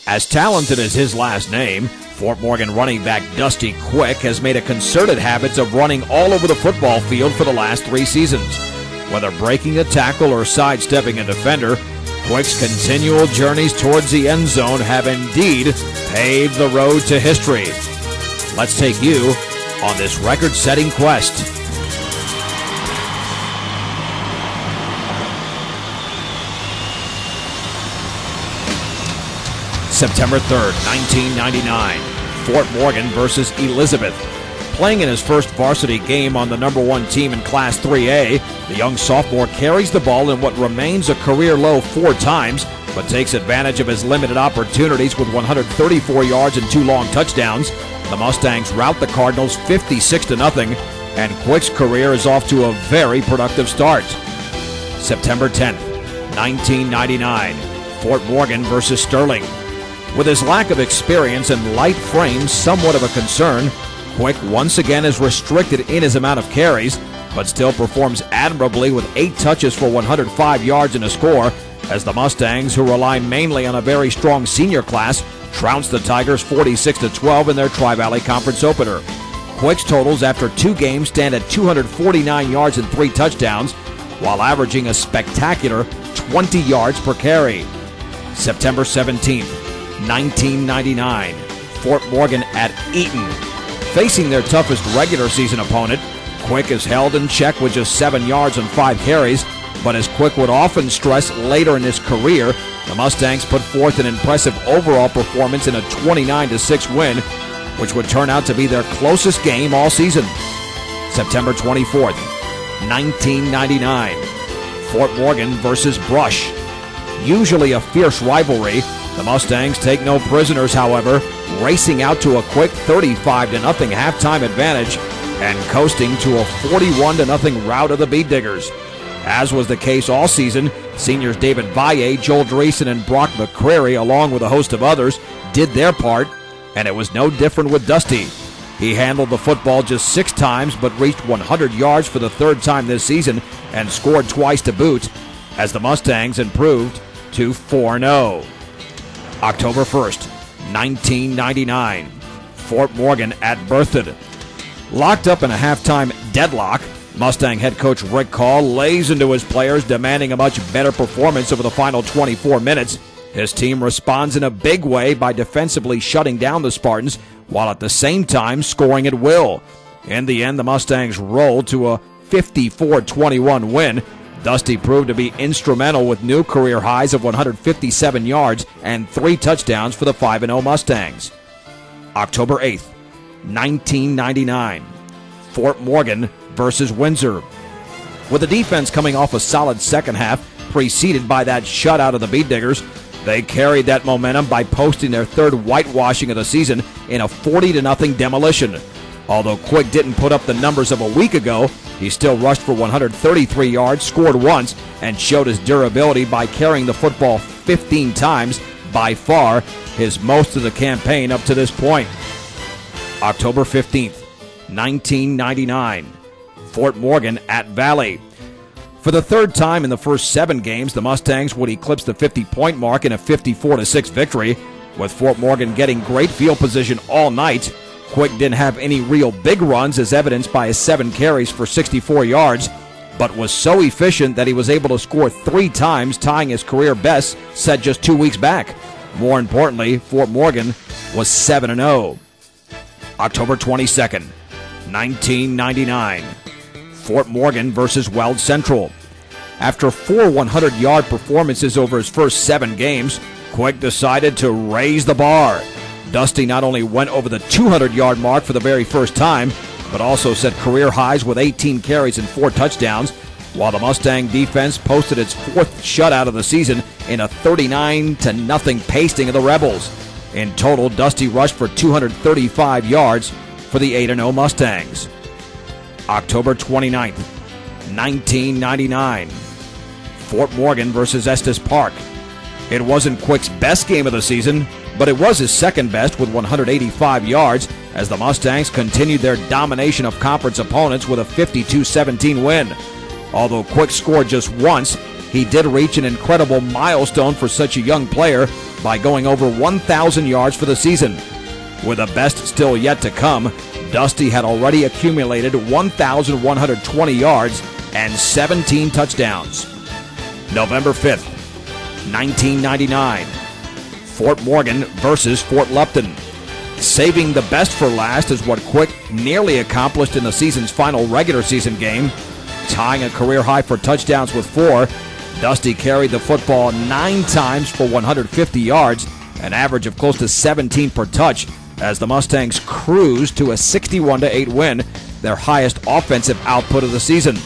As talented as his last name, Fort Morgan running back Dusty Quick has made a concerted habit of running all over the football field for the last 3 seasons. Whether breaking a tackle or sidestepping a defender, Quick's continual journeys towards the end zone have indeed paved the road to history. Let's take you on this record-setting quest. September 3rd, 1999, Fort Morgan versus Elizabeth. Playing in his first varsity game on the #1 team in Class 3A, the young sophomore carries the ball in what remains a career-low 4 times, but takes advantage of his limited opportunities with 134 yards and 2 long touchdowns. The Mustangs rout the Cardinals 56-0, and Quick's career is off to a very productive start. September 10th, 1999, Fort Morgan versus Sterling. With his lack of experience and light frame somewhat of a concern, Quick once again is restricted in his amount of carries, but still performs admirably with 8 touches for 105 yards and a score, as the Mustangs, who rely mainly on a very strong senior class, trounce the Tigers 46-12 in their Tri-Valley Conference opener. Quick's totals after 2 games stand at 249 yards and 3 touchdowns, while averaging a spectacular 20 yards per carry. September 17th, 1999, Fort Morgan at Eaton. Facing their toughest regular season opponent, Quick is held in check with just 7 yards and 5 carries, but as Quick would often stress later in his career, the Mustangs put forth an impressive overall performance in a 29-6 win, which would turn out to be their closest game all season. September 24th, 1999, Fort Morgan versus Brush. Usually a fierce rivalry, the Mustangs take no prisoners, however, racing out to a quick 35-0 halftime advantage and coasting to a 41-0 rout of the Bead Diggers. As was the case all season, seniors David Valle, Joel Dreesen, and Brock McCrary, along with a host of others, did their part, and it was no different with Dusty. He handled the football just 6 times, but reached 100 yards for the 3rd time this season and scored twice to boot, as the Mustangs improved to 4-0. October 1st, 1999, Fort Morgan at Berthoud. Locked up in a halftime deadlock, Mustang head coach Rick Call lays into his players, demanding a much better performance over the final 24 minutes. His team responds in a big way by defensively shutting down the Spartans, while at the same time scoring at will. In the end, the Mustangs rolled to a 54-21 win. Dusty proved to be instrumental with new career highs of 157 yards and 3 touchdowns for the 5-0 Mustangs. October 8th, 1999, Fort Morgan versus Windsor. With the defense coming off a solid second half, preceded by that shutout of the Bead Diggers, they carried that momentum by posting their 3rd whitewashing of the season in a 40-0 demolition. Although Quick didn't put up the numbers of a week ago, he still rushed for 133 yards, scored once, and showed his durability by carrying the football 15 times, by far his most of the campaign up to this point. October 15th, 1999, Fort Morgan at Valley. For the 3rd time in the first 7 games, the Mustangs would eclipse the 50-point mark in a 54-6 victory, with Fort Morgan getting great field position all night. Quick didn't have any real big runs, as evidenced by his 7 carries for 64 yards, but was so efficient that he was able to score 3 times, tying his career best set just 2 weeks back. More importantly, Fort Morgan was 7-0. October 22nd, 1999, Fort Morgan versus Weld Central. After 4 100-yard performances over his first 7 games, Quick decided to raise the bar. Dusty not only went over the 200-yard mark for the very first time, but also set career highs with 18 carries and 4 touchdowns, while the Mustang defense posted its 4th shutout of the season in a 39-0 pasting of the Rebels. In total, Dusty rushed for 235 yards for the 8-0 Mustangs. October 29th, 1999, Fort Morgan versus Estes Park. It wasn't Quick's best game of the season, but it was his 2nd best with 185 yards, as the Mustangs continued their domination of conference opponents with a 52-17 win. Although Quick scored just once, he did reach an incredible milestone for such a young player by going over 1,000 yards for the season. With the best still yet to come, Dusty had already accumulated 1,120 yards and 17 touchdowns. November 5th, 1999, Fort Morgan versus Fort Lupton. Saving the best for last is what Quick nearly accomplished in the season's final regular season game. Tying a career high for touchdowns with 4, Dusty carried the football 9 times for 150 yards, an average of close to 17 per touch, as the Mustangs cruised to a 61-8 win, their highest offensive output of the season.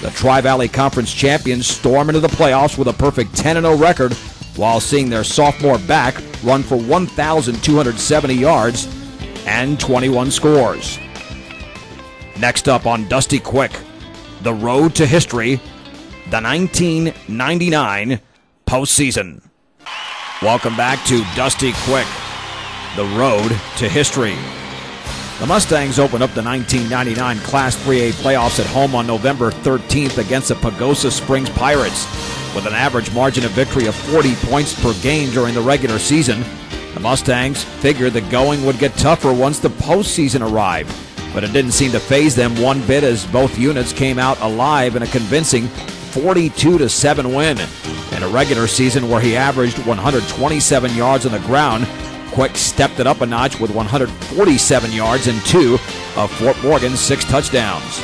The Tri-Valley Conference champions storm into the playoffs with a perfect 10-0 record, while seeing their sophomore back run for 1,270 yards and 21 scores. Next up on Dusty Quick, the road to history, the 1999 postseason. Welcome back to Dusty Quick, the road to history. The Mustangs opened up the 1999 Class 3A playoffs at home on November 13th against the Pagosa Springs Pirates. With an average margin of victory of 40 points per game during the regular season, the Mustangs figured the going would get tougher once the postseason arrived. But it didn't seem to faze them one bit, as both units came out alive in a convincing 42-7 win. In a regular season where he averaged 127 yards on the ground, Quick stepped it up a notch with 147 yards and 2 of Fort Morgan's 6 touchdowns.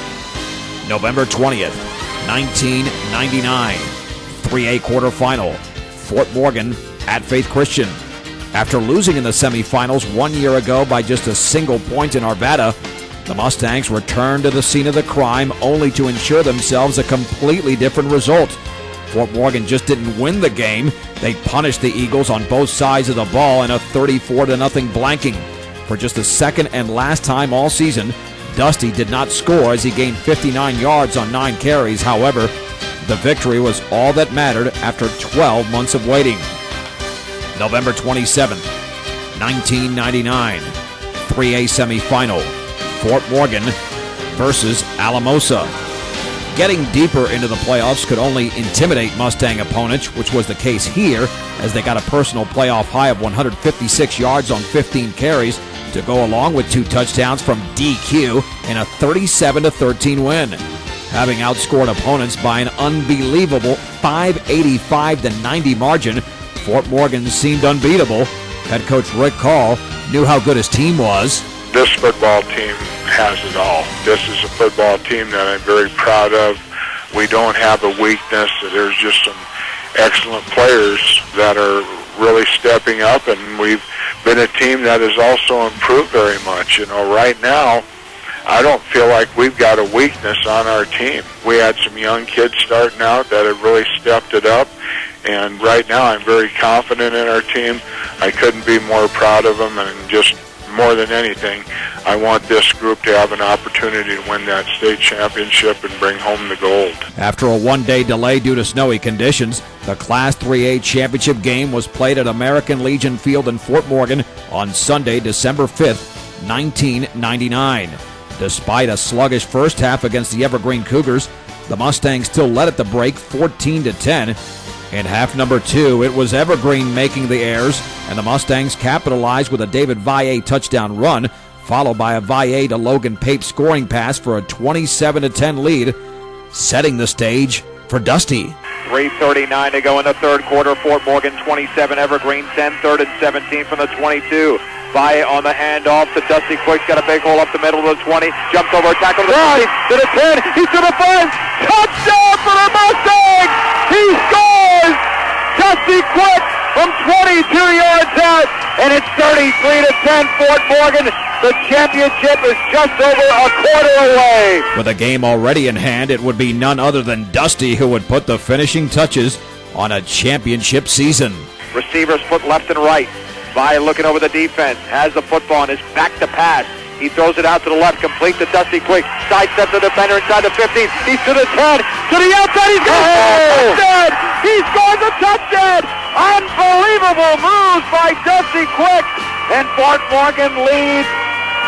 November 20th, 1999, 3A quarterfinal, Fort Morgan at Faith Christian. After losing in the semifinals 1 year ago by just a single point in Arvada, the Mustangs returned to the scene of the crime only to ensure themselves a completely different result. Fort Morgan just didn't win the game. They punished the Eagles on both sides of the ball in a 34-0 blanking. For just the second and last time all season, Dusty did not score as he gained 59 yards on 9 carries. However, the victory was all that mattered after 12 months of waiting. November 27th, 1999, 3A semifinal, Fort Morgan versus Alamosa. Getting deeper into the playoffs could only intimidate Mustang opponents, which was the case here, as they got a personal playoff high of 156 yards on 15 carries to go along with 2 touchdowns from DQ in a 37-13 win. Having outscored opponents by an unbelievable 585-90 margin, Fort Morgan seemed unbeatable. Head coach Rick Call knew how good his team was. This football team has it all. This is a football team that I'm very proud of. We don't have a weakness. There's just some excellent players that are really stepping up, and we've been a team that has also improved very much. You know, right now, I don't feel like we've got a weakness on our team. We had some young kids starting out that have really stepped it up, and right now I'm very confident in our team. I couldn't be more proud of them, and just more than anything, I want this group to have an opportunity to win that state championship and bring home the gold. After a one-day delay due to snowy conditions, the Class 3A championship game was played at American Legion Field in Fort Morgan on Sunday, December 5th, 1999. Despite a sluggish first half against the Evergreen Cougars, the Mustangs still led at the break 14-10. In half number 2, it was Evergreen making the errors, and the Mustangs capitalized with a David Valle touchdown run, followed by a Valle to Logan Pape scoring pass for a 27-10 lead, setting the stage for Dusty. 3:39 to go in the third quarter. Fort Morgan 27, Evergreen 10, 3rd and 17 from the 22. Valle on the handoff to Dusty Quick's got a big hole up the middle of the 20. Jumps over a tackle to the 20, to the 10, he's to the 5. Touchdown for the Mustangs! He scores! Dusty Quick from 22 yards out, and it's 33-10 Fort Morgan. The championship is just over a quarter away. With a game already in hand, it would be none other than Dusty who would put the finishing touches on a championship season. Receivers put left and right. Valle looking over the defense, has the football and is back to pass. He throws it out to the left, complete to Dusty Quick. Sidesteps the defender inside the 15. He's to the 10, to the outside. He's got a touchdown. He scores a touchdown. Unbelievable moves by Dusty Quick, and Fort Morgan leads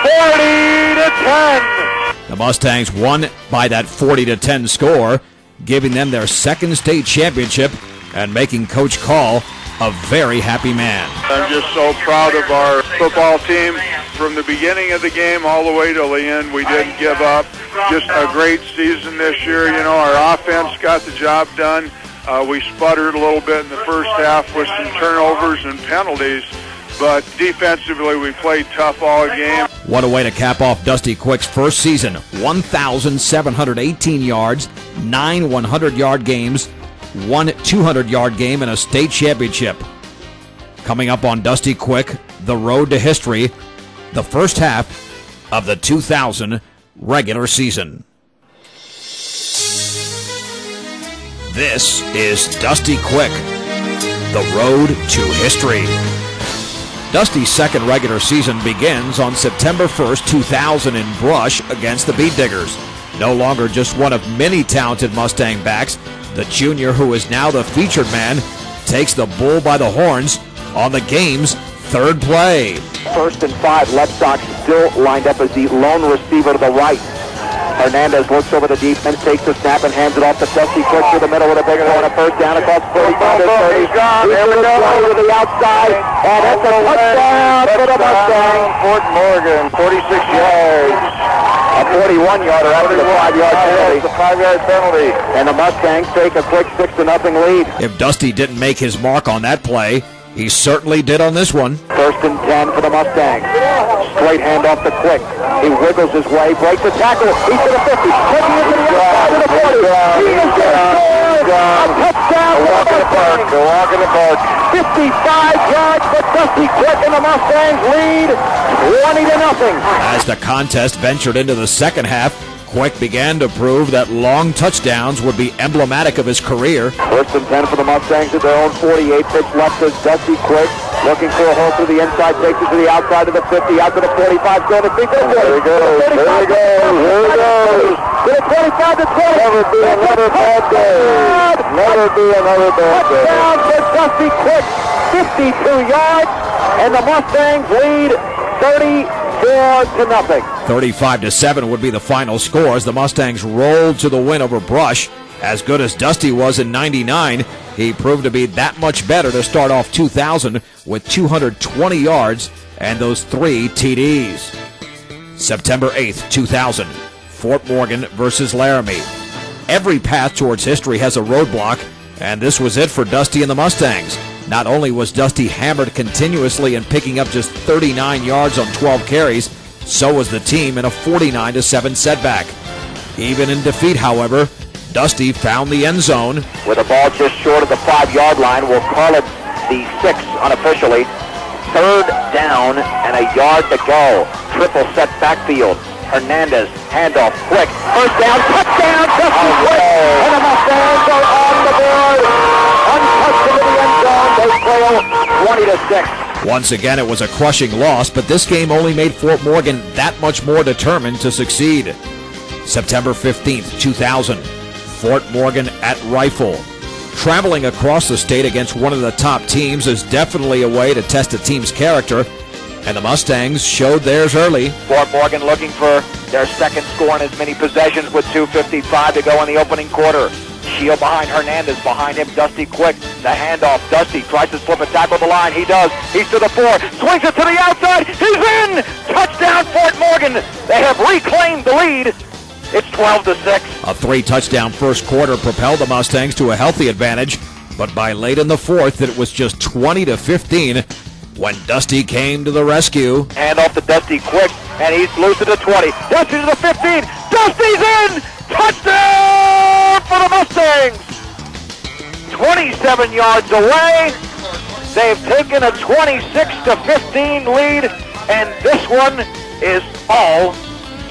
40-10. The Mustangs won by that 40-10 score, giving them their second state championship and making Coach Call a very happy man. I'm just so proud of our football team. From the beginning of the game all the way till the end, we didn't give up. Just a great season this year. You know, our offense got the job done. We sputtered a little bit in the first half with some turnovers and penalties, but defensively we played tough all game. What a way to cap off Dusty Quick's first season. 1,718 yards, 9 100-yard games, 1 200-yard game, and a state championship. Coming up on Dusty Quick, the road to history, the first half of the 2000 regular season. This is Dusty Quick, the road to history. Dusty's second regular season begins on September 1st, 2000 in Brush against the Beat Diggers. No longer just one of many talented Mustang backs, the junior who is now the featured man takes the bull by the horns on the game's third play. 1st and 5, left sock still lined up as the lone receiver to the right. Hernandez looks over the defense, takes the snap, and hands it off to Dusty Quick through the middle with a big one, a first down across 45 to 30. He's gone. Here we go. To the outside, and that's a touchdown for the Mustangs. Fort Morgan, 46 yards. A 41-yarder after the 5-yard penalty. The 5-yard penalty. And the Mustangs take a quick 6-0 lead. If Dusty didn't make his mark on that play, he certainly did on this one. 1st and 10 for the Mustangs. Straight handoff to Quick. He wiggles his way, breaks the tackle. He's to the 50. Taking it to the outside to the 40. He is gone. A touchdown. Walk in the park. The walk in the park. 55 yards for Dusty Quick, and the Mustangs lead 20-0. As the contest ventured into the second half, Quick began to prove that long touchdowns would be emblematic of his career. 1st and 10 for the Mustangs at their own 48. Pitch left to Dusty Quick, looking for a hole through the inside, takes it to the outside of the 50, out to the 45, going to the 40. There he goes, there he goes, there he goes. To the 25 to 20. Never be another bad day. Never be another bad day. Touchdown for Dusty Quick, 52 yards, and the Mustangs lead 34-0. 35-7 would be the final score as the Mustangs rolled to the win over Brush. As good as Dusty was in '99, he proved to be that much better to start off 2000 with 220 yards and those 3 TDs. September 8th, 2000, Fort Morgan versus Laramie. Every path towards history has a roadblock, and this was it for Dusty and the Mustangs. Not only was Dusty hammered continuously and picking up just 39 yards on 12 carries, so was the team in a 49-7 setback. Even in defeat, however, Dusty found the end zone. With the ball just short of the 5-yard line, we'll call it the 6 unofficially. 3rd down and a yard to go. Triple set backfield. Hernandez, handoff, Quick. 1st down, touchdown, Dusty Quick. And the Mustangs are on the board. Untouched into the end zone. They trail 20-6. Once again, it was a crushing loss, but this game only made Fort Morgan that much more determined to succeed. September 15th, 2000, Fort Morgan at Rifle. Traveling across the state against one of the top teams is definitely a way to test a team's character, and the Mustangs showed theirs early. Fort Morgan looking for their second score in as many possessions with 2:55 to go in the opening quarter. Shield behind Hernandez, behind him Dusty Quick. The handoff, Dusty tries to slip a tackle the line. He does. He's to the 4. Swings it to the outside. He's in! Touchdown Fort Morgan. They have reclaimed the lead. It's 12-6. A 3-touchdown first quarter propelled the Mustangs to a healthy advantage, but by late in the fourth, it was just 20-15 when Dusty came to the rescue. Handoff to Dusty Quick, and he's loose to the 20. Dusty to the 15. Dusty's in! Touchdown for the Mustangs! 27 yards away. They've taken a 26-15 lead, and this one is all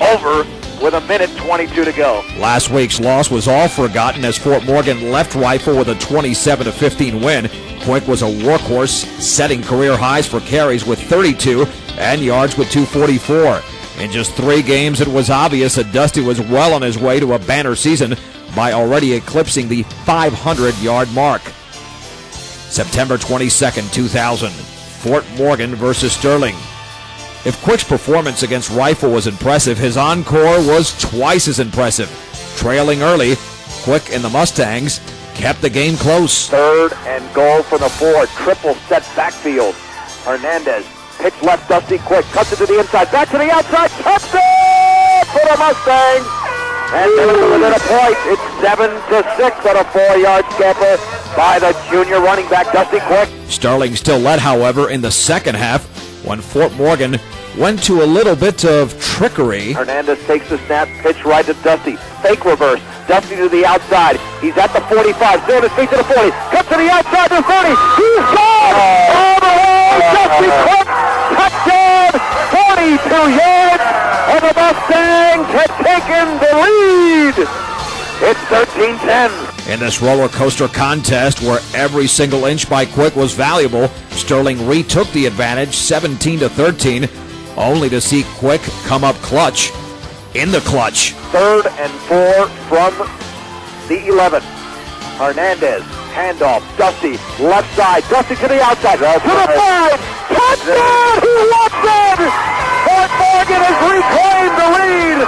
over with 1:22 to go. Last week's loss was all forgotten as Fort Morgan left Rifle with a 27-15 win. Quick was a workhorse, setting career highs for carries with 32 and yards with 244. In just 3 games, it was obvious that Dusty was well on his way to a banner season by already eclipsing the 500-yard mark. September 22nd, 2000, Fort Morgan versus Sterling. If Quick's performance against Rifle was impressive, his encore was twice as impressive. Trailing early, Quick and the Mustangs kept the game close. 3rd and goal from the 4. Triple set backfield. Hernandez, pitch left, Dusty Quick, cuts it to the inside, back to the outside, touchdown for the Mustangs! And they're within a point. It's 7-6 on a 4-yard scamper by the junior running back, Dusty Quick. Sterling still led, however, in the second half when Fort Morgan went to a little bit of trickery. Hernandez takes the snap, pitch right to Dusty, fake reverse, Dusty to the outside. He's at the 45, still on his feet to the 40, cuts to the outside to the 30. He's gone! All the way, Dusty Quick, touchdown, 42 yards, and the Mustangs have taken the lead. It's 13-10. In this roller coaster contest where every single inch by Quick was valuable, Sterling retook the advantage 17-13, only to see Quick come up clutch in the clutch. 3rd and 4 from the 11. Hernandez, handoff, Dusty, left side, Dusty to the outside, to the 5, touchdown, he walks in! Fort Morgan has reclaimed the lead,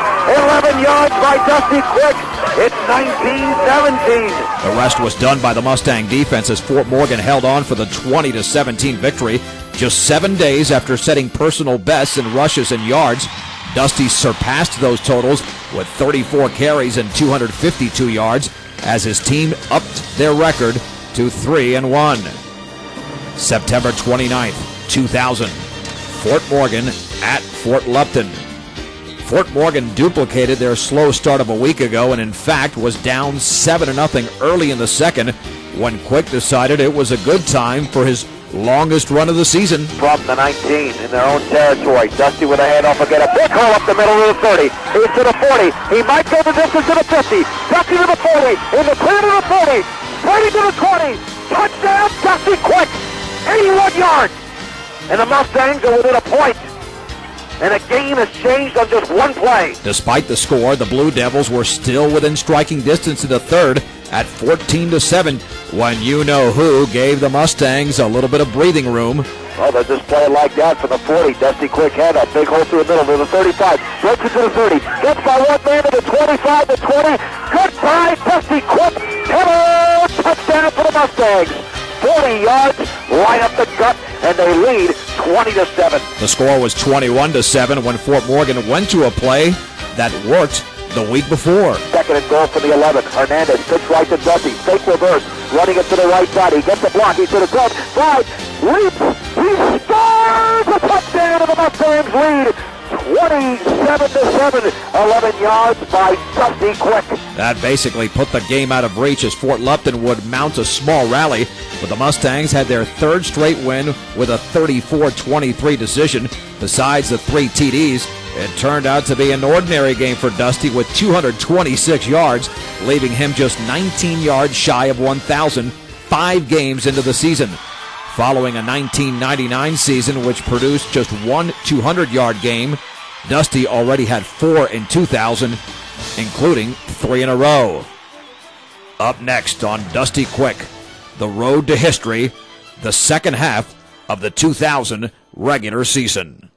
11 yards by Dusty Quick, it's 19-17. The rest was done by the Mustang defense as Fort Morgan held on for the 20-17 victory. Just 7 days after setting personal bests in rushes and yards, Dusty surpassed those totals with 34 carries and 252 yards as his team upped their record to 3-1. September 29th, 2000, Fort Morgan at Fort Lupton. Fort Morgan duplicated their slow start of a week ago and in fact was down 7-0 early in the second when Quick decided it was a good time for his longest run of the season. From the 19 in their own territory, Dusty with a handoff again, a big hole up the middle of the 30. He's to the 40. He might go the distance to the 50. Dusty to the 40. In the clear to the 40. 30 to the 20. Touchdown, Dusty Quick. 81 yards. And the Mustangs are within a point. And the game has changed on just one play. Despite the score, the Blue Devils were still within striking distance in the third at 14-7 when you-know-who gave the Mustangs a little bit of breathing room. Well, they're just playing like that from the 40. Dusty Quick had a big hole through the middle to the 35. Breaks it to the 30. Gets by one man to the 25, the 20. Goodbye, Dusty Quick. Hello, touchdown for the Mustangs. 40 yards, right up the gut, and they lead 20-7. The score was 21-7 when Fort Morgan went to a play that worked the week before. 2nd and goal for the 11. Hernandez pitch right to Dusty. Fake reverse, running it to the right side. He gets the block. He's to the 12. 5, leaps. He scores a touchdown, and the Mustangs lead 27-7. 11 yards by Dusty Quick. That basically put the game out of reach as Fort Lupton would mount a small rally, but the Mustangs had their 3rd straight win with a 34-23 decision. Besides the 3 TDs, it turned out to be an ordinary game for Dusty with 226 yards, leaving him just 19 yards shy of 1,000 5 games into the season. Following a 1999 season which produced just one 200-yard game, Dusty already had 4 in 2000, including 3 in a row. Up next on Dusty Quick, the road to history, the second half of the 2000 regular season.